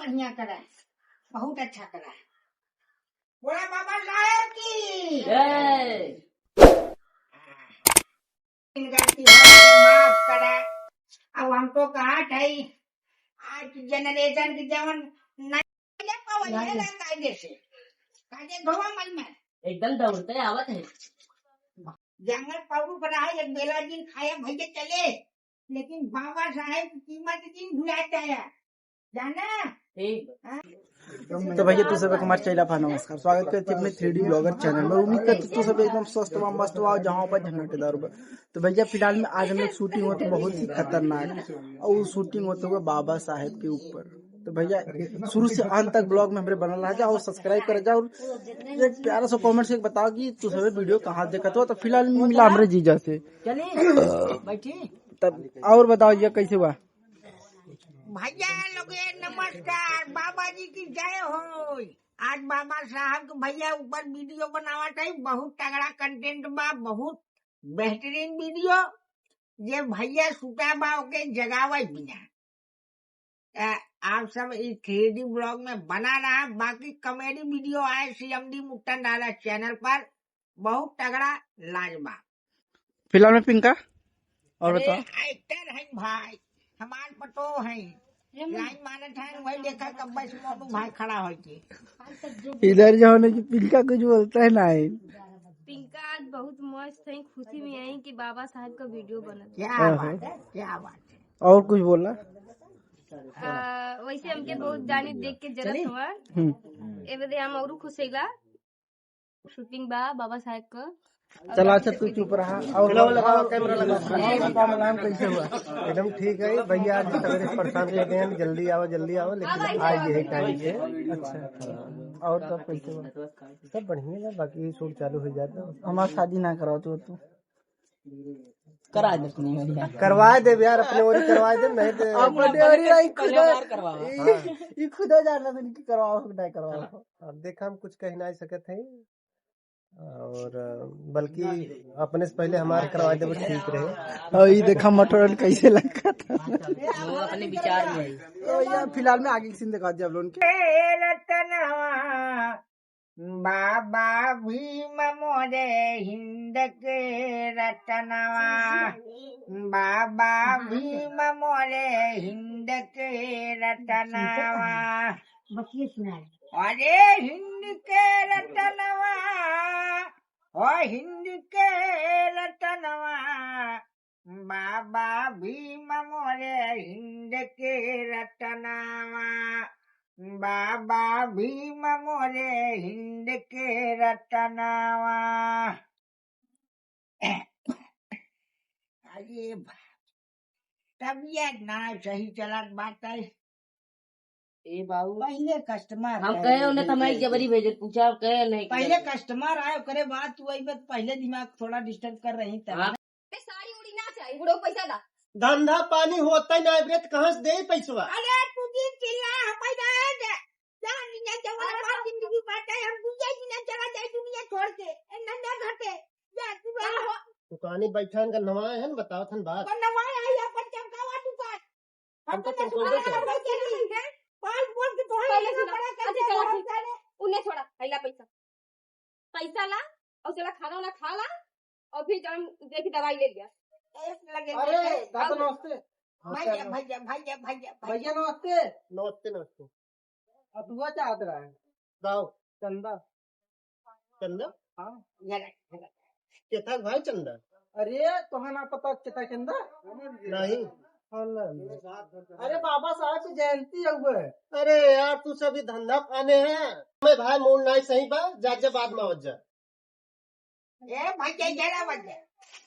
बढ़िया करा है, बहुत अच्छा करा है। बोला बाबा साहेब की जय। गलती हो माफ करा। अब हमको कहा था आज जनरेशन की जवन नहीं पावल कायदे से कायदे धोवा मन में एकदम दौड़ते आवत है। जंगल पाउडू करा है, एक बेला दिन खाया भैया चले, लेकिन बाबा साहेब की कीमत दिन भुलाता है जाना। तो भैया तू सब हमारे चैनल पर नमस्कार, स्वागत करते हैं अपने 3D ब्लॉगर चैनल में। उम्मीद करते तू सब एकदम स्वस्थ व मस्त हुआ जहाँ पर झन्नाटेदार होगा। तो भैया फिलहाल में आज हम लोग शूटिंग होती है बहुत ही खतरनाक, और वो शूटिंग होते हुए बाबा साहेब के ऊपर। तो भैया शुरू से अंत तक ब्लॉग में हमारे बनल रह जाओ और सब्सक्राइब कर जाओ, और एक प्यारा सा कमेंट से बताओ कि तू सब वीडियो कहाँ देखा तो फिलहाल मिला हमारे जीजा से। तब और बताओ ये कैसे हुआ। भैया लोग नमस्कार, बाबा जी की जय हो। आज बाबा साहब के भैया ऊपर वीडियो बनावा था, बहुत तगड़ा कंटेंट बा, बहुत बेहतरीन वीडियो। ये भैया सुता बा के जगावे बिना आप सब इस 3D ब्लॉग में बना रहा। बाकी कॉमेडी वीडियो आए CMD मुट्टन डाला चैनल पर, बहुत तगड़ा लाजवाब। फिलहाल में पिंका और बताओ। एक्टर है भाई, हमार पतो है, लाइन मानत है, वही देखा कब बस मोटू भाई खड़ा हो के इधर जाओ ना कि पिंका कुछ बोलता है ना। पिंका आज बहुत मस्त है, खुशी में आई कि बाबा साहब का वीडियो बना। क्या बात है, क्या बात है। और कुछ बोला। वैसे हमके बहुत जानी देख के जरूरत हुआ ए बदे हम और खुश हैला। शूटिंग बा बाबा साहब का। चला अच्छा तू चुप रहा। और कैमरा लगा कैसे हुआ। एकदम ठीक है भैया, आज सवेरे परेशान रहते हैं, जल्दी आओ लेकिन आज यही टाइम है। अच्छा और सब कैसे हुआ। सब बढ़िया है, बाकी शूट चालू हो जाता है। हमारा शादी ना कराओ तो तू करा दे अपनी करवा दे यार, अपने ओरी करवा दे, नहीं तो खुदा जानना करवाओ नहीं करवाओ। अब देखा हम कुछ कह नहीं सकते हैं, और बल्कि अपने से पहले हमारे करवा दे वो ठीक रहे। और ये देखा मटोरल कैसे लगा था, वो अपने विचार में। तो यार फिलहाल में आगे की सीन दिखा दिया लोन के। बाबा भीम मोरे हिंद के रतनवा, बाबा भीम मोरे हिंद के रतनवा। अरे हिंद के रतनवा, ओ हिंद के रतनवा, बाबा भीम मोरे हिंद के रतनवा, बाबा भीम मोरे हिंद के रतनवा। अरे तबीयत ना सही चलत बात है। ए बाबू पहले कस्टमर हम कहे उन्हें तुम्हारी जबरी भेजे, पूछा कहे नहीं। पहले कस्टमर आए करे बात तू आई बात, पहले दिमाग थोड़ा डिस्टर्ब कर रही तब। साड़ी उड़ी ना चाहिए, बुढ़ो पैसा दा। धंधा पानी होता ना, कहाँ से दे पैसा। अरे तुझे चिल्ला पैदा है जान दुनिया जवान बात जिंदगी बात है। हम दुनिया जिना चला जाए दुनिया छोड़ के नंदा घटे जा तू दुकानी बैठन का नवा है ना, बताओ थन बात नवा आई अपन चमकावा दुकान। हम तो चमकावा पाल बोल के तो बड़ा कर उन्हें थोड़ा पहला पैसा ला और चला खाना वाला खा ला, और फिर जब देखी दवाई ले लिया। अरे दादा नमस्ते। भैया भैया भैया भैया भैया नमस्ते। नमस्ते। अब हुआ क्या हाथ रहा है गाओ चंदा। चंदा हाँ केता भाई चंदा। अरे तुम्हें ना पता कितना चंदा नहीं। अरे बाबा साहब की जयंती है। अरे यार तू सभी धंधा पाने हैं, मैं भाई मूड नहीं सही बा, जा बाद में वजह। ए भैया जरा बजा।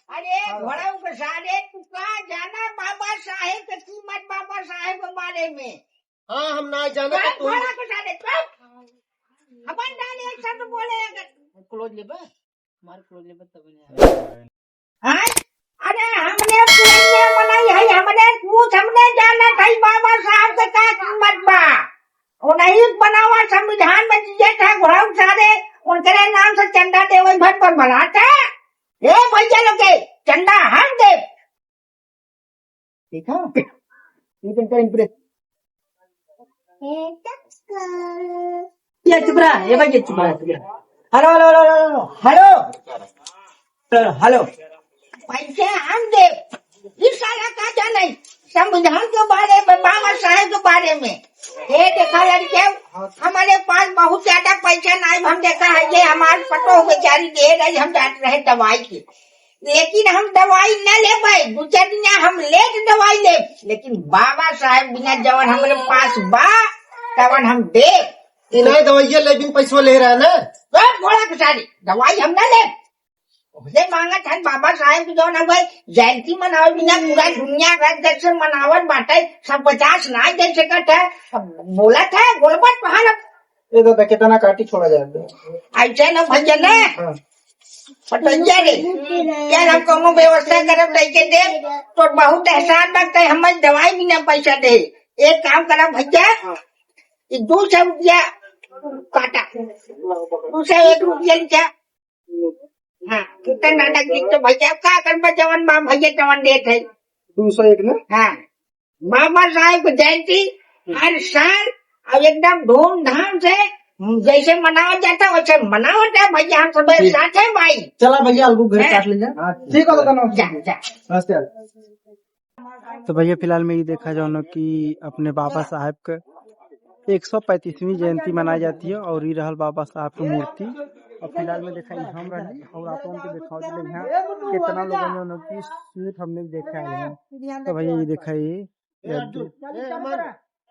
अरे घोड़ा के सारे तू कहाँ जाना बाबा साहेब की कीमत, बाबा साहेब के बारे में। हाँ हम ना जाना तो घोड़ा के सारे अपन डाले एक शब्द बोले अगर क्लोज ले बे, मार क्लोज ले बे तब नहीं। हाँ अरे हमने पुरानी बनाई है, हमने पूछ हमने जाना था बाबा साहब के का कीमत बा। उन्हीं बना हुआ संविधान में दिए था घोड़ा सारे उनके नाम से चंदा देवे भट पर बनाता है। ये भैया लोग चंदा हम दे देखा ये चुप रहा, ये भाई ये चुप रहा। Hello hello hello hello hello hello पैसे हम दे। इस साला का जाने संविधान के बारे में, बाबा साहेब के बारे में। ये देखा लड़के, हमारे पास बहुत ज्यादा पैसा नहीं, हम देखा है ये हमारे पटो बेचारी दे रही, हम जाते रहे दवाई की, लेकिन हम दवाई न ले पाए। दो चार दिन हम लेट दवाई ले, लेकिन बाबा साहेब बिना जवन हमारे पास बा तवन हम दे। इन्हें दवाइयाँ लेकिन पैसों ले रहा है ना। थोड़ा सारी दवाई हम न ले, मुझे मांगा था बाबा साहेब की जवन भाई जयंती मनावे बिना पूरा दुनिया का से मनावत बाटे, सब 50 ना दे सकत है। बोला था गोलबट पहाड़ ये तो कितना काटी छोड़ा जाए ऐसे न भैया ने पटैया रे, क्या हम कोनो व्यवस्था करब लेके दे तो बहुत एहसान लगता है। हमें दवाई बिना पैसा दे। एक काम करा भैया, 200 रुपया काटा, 201 रुपया लिखा। हाँ कितना नाटक गीत तो भैया का कर जवन बा भैया जवन देत है 201 ना। हाँ बाबा साहेब की जयंती हर साल और एकदम धूमधाम से जैसे मनाया जाता है वैसे मनाया जाता है भैया। हम सब एक साथ हैं भाई। चला भैया अलगू घर काट ले जा। ठीक है तो जा जा नमस्ते। तो भैया फिलहाल में ये देखा जाओ कि अपने बाबा साहब के 135वीं जयंती मनाई जाती है और ये रहल बाबा साहब की मूर्ति। और फिलहाल में देखा हम रही और आप लोगों को दिखाओ यहाँ कितना लोगों ने सूट हमने देखा है। तो भैया ये देखा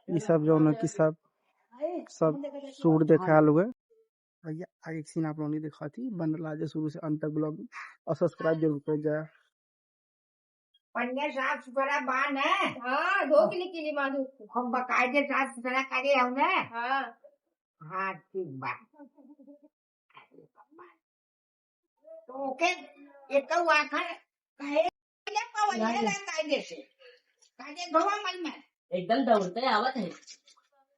ये सब जो है कि सब सूट देखा लोग। भैया आगे सीन आप लोगों ने देखा थी बन रहा शुरू से अंत तक ब्लॉग और सब्सक्राइब जरूर कर जाए। पन्ने साफ सुथरा बान है। हाँ धो के निकली माधु। हम बकायदे साफ सुथरा करे हम ना। हाँ हाँ ठीक बात। तो ओके एक आखर कहे ना कायदे से कायदे धोवा मन में एकदम दौड़ते आवत है।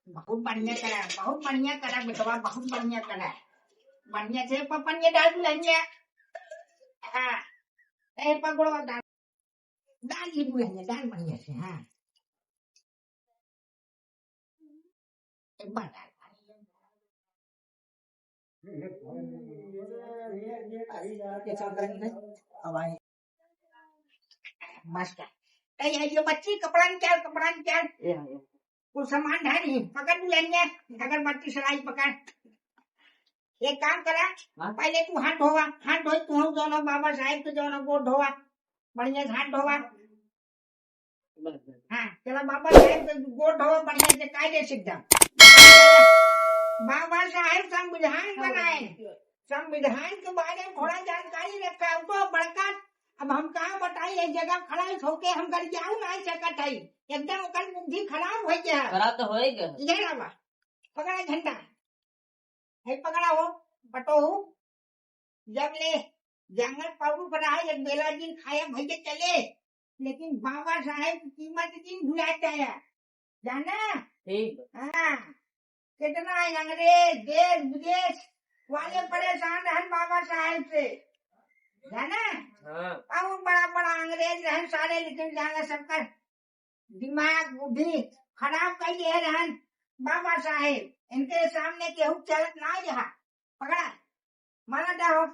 बहुत बढ़िया करा बेटवा, बहुत बढ़िया करा। बढ़िया से पपनिया डाल लेंगे। हाँ ए पकड़ो दाल ही बुलाएंगे, दाल बढ़िया से। हाँ एक बार दाल मस्त ये बच्ची कपड़ा निकाल कुछ सामान ढारी पकड़ लेंगे। अगरबत्ती सलाई पकड़। एक काम करा पहले तू हाथ धोवा, हाथ धोई तू दोनों बाबा साहेब के दोनों गोड़ धोवा, बढ़िया से हाथ धोवा। हाँ चलो बाबा साहेब के गोड़ धोवा बढ़िया से कायदे से एकदम। बाबा साहेब संविधान बनाए, संविधान के बारे में थोड़ा जानकारी रखा तो बड़का। अब हम कहा बताई एक जगह खड़ा होके हम कर जाऊ नहीं सकत है, एकदम ओकर बुद्धि खराब हो गया। खराब तो होएगा। इधर आवा पकड़ा झंडा है, पकड़ा हो बटो जब ले जंगल पाउडू पर आए एक बेला दिन खाया भैया चले, लेकिन बाबा साहेब की कीमत दिन भुलाता है जाना। ठीक हाँ कितना अंग्रेज देश विदेश वाले परेशान रहन बाबा साहेब से जाना। हाँ बहुत बड़ा अंग्रेज रहन सारे, लेकिन जाना सबका दिमाग बुद्धि खराब कर दिए रहन बाबा साहेब। इनके सामने केहू चलत ना रहा। पकड़ा मारा जाओ।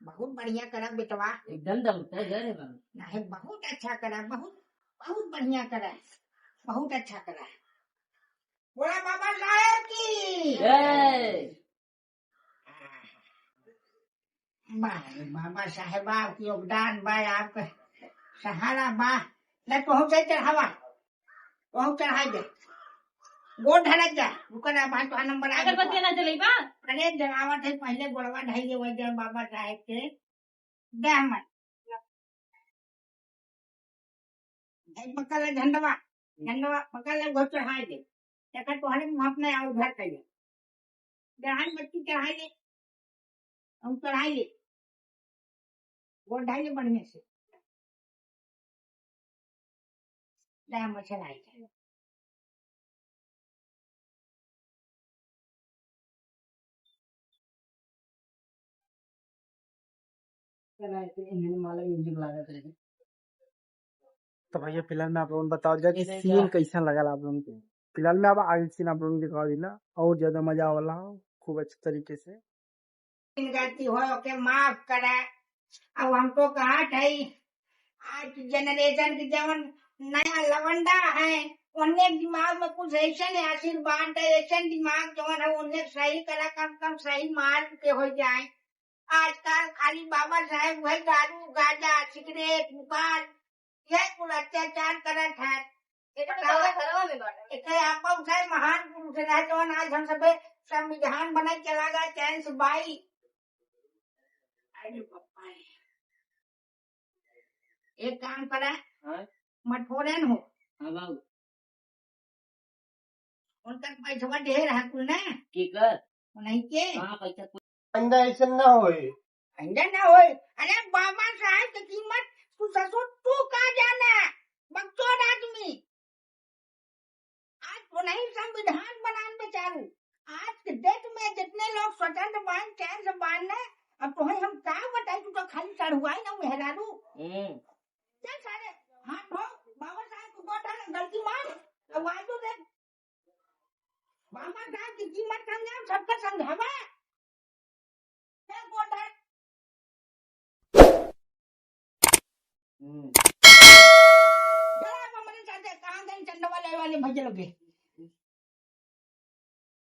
बहुत बढ़िया करा बेटवा, एकदम दौड़ते है नहीं बहुत अच्छा करा, बहुत बढ़िया करा, बहुत अच्छा करा। बोला बाबा साहेब की बाबा साहेब आपकी योगदान बा, आपका सहारा बा। न तो से चढ़ावा तो चढ़ाई दे गोड़ ढलक जा रुकना बात तो नंबर अगरबत्ती ना जलाई बा। अरे जलावट है पहले गोड़वा ढाई वजह बाबा साहेब के दे मत पकड़ ले झंडवा पकड़ ले घोष चढ़ाई दे चक्कर तुम्हारे मुँह अपने और उधर कर चढ़ाई बच्ची चढ़ाई दे हम चढ़ाई ले गोड़ ढाई ले बढ़िया से चढ़ाई तो भैया फिलहाल में आप लोगों को बताओ जाए कि सीन कैसा लगा आप लोगों को। फिलहाल में अब आगे सीन आप लोगों को दिखा दी ना, और ज्यादा मजा वाला खूब अच्छे तरीके से। गलती हो के माफ करे। अब हमको कहा था आज जनरेशन की जवन नया लवंडा है उन्हें दिमाग में कुछ ऐसा नहीं आशीर्वाद है, ऐसा दिमाग जवन है उन्हें सही करा, कम कम सही मार्ग पे हो जाए। आजकल खाली बाबा साहेब वही दारू गांजा सिगरेट मुकान यह कुल अत्याचार करत है। आप महान पुरुष रहे तो आज हम सब संविधान बना चला गया चैन से बाई। अरे पप्पा एक काम करा हाँ मठोरन हो हाँ बाबू उनका पैसा ढेर है कुल ना की कर नहीं के हाँ पैसा कुछ आइंदा ऐसा ना होए। अंडा ना हो। अरे बाबा साहब की कीमत तू ससुर तू कहा जाना बकचोद आदमी। आज तो नहीं संविधान बनान बेचारू। आज के डेट में जितने लोग स्वतंत्र बांध चैन से बांधने अब तो हम क्या बताए तू तो खाली चढ़ुआई ना मेहरारू। चल सारे हाथ धो बाबा साहब को गोटा गलती मान अब वाजू दे बाबा साहब की कीमत समझा सबका समझावा गोटा जरा हमारे साथ कहाँ गए चंदा वाले भैया लोग